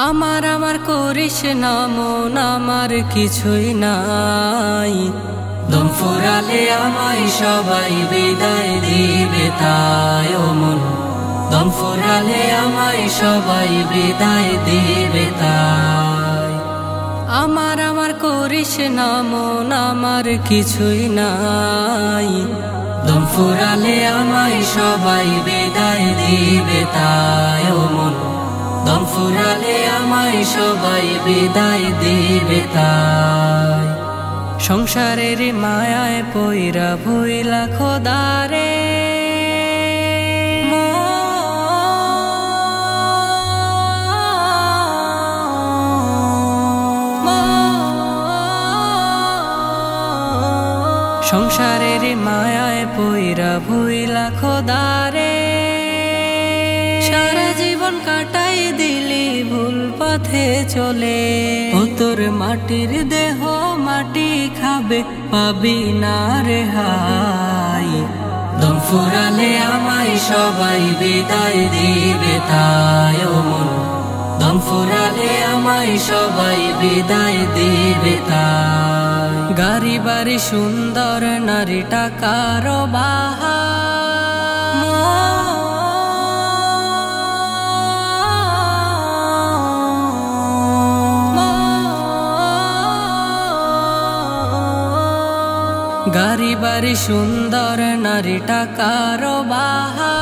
আমার আমার করিস না মন, আমার কিছুই নাই। দম ফুরালে আমায় সবাই বিদায় দিবে তাই ও মন, দম ফুরালে আমায় সবাই বিদায় দিবে তাই। আমার আমার করিস না মন, আমার কিছুই নাই। দম ফুরালে আমায় সবাই বিদায় দিবে তাই ও মন, দম ফুরালে আমায় সবাই বিদায় দিবে তাই। সংসারের মায়ায় পইরা ভুইলা খোদারে, সংসারের মায়ায় পইরা ভুইলা খোদারে। সারা জীবন কাটাই দিলি ভুল পথে চলে, ও তোর মাটির দেহ মাটি খাবে, পাবি না রেহাই। দম ফুরালে আমায় সবাই বিদায় দিবে তাই ও মন, দম ফুরালে আমায় সবাই বিদায় দিবে তাই। গাড়ি বাড়ি সুন্দর নারী টাকার বাহা, গাড়ি বাড়ি সুন্দর নারী টাকার বাহা।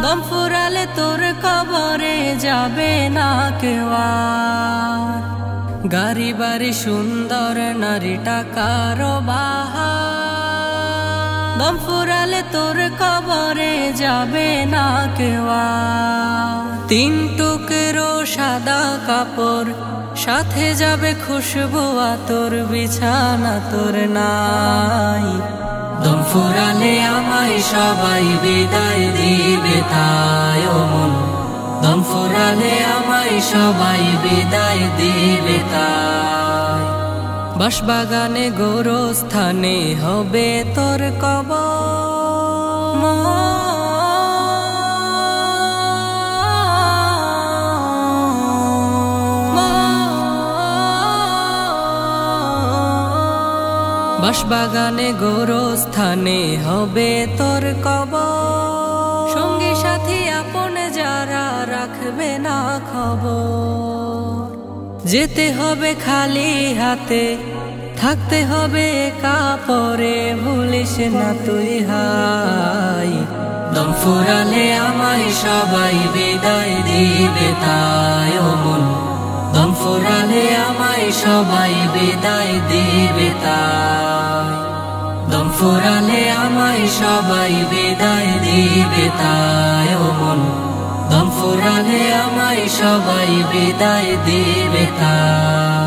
দম ফুরালে তোর কবরে যাবে না কেউ আর। গাড়ি বাড়ি সুন্দর নারী টাকার বাহা, দম ফুরালে তোর কবরে যাবে না কেউ আর। তিন টুকরো সাদা কাপড় সাথে যাবে খুশবু, তোর বিছানা তোর নাই। দম ফুরালে আমায় সবাই বিদায় দিবে তাই ও মন, দম ফুরালে আমায় সবাই বিদায় দিবে তাই। বাঁশবাগানে গোরস্থানে হবে তোর কবর, বাঁশবাগানে গোরস্থানে হবে তোর কবর। সঙ্গী সাথী আপন যারা রাখবে না খবর, যেতে হবে খালি হাতে, থাকতে হবে কাপড়ে, ভুলিস না তুই হাই। দম ফুরালে আমায় সবাই বিদায় দিবে তাই ও মন, দম ফুরালে আমায় সবাই বিদায় দিবে তাই। দম ফুরালে আমায় সবাই বিদায় দিবে তাই ও মন, দম ফুরালে আমায় সবাই বিদায় দিবে তাই।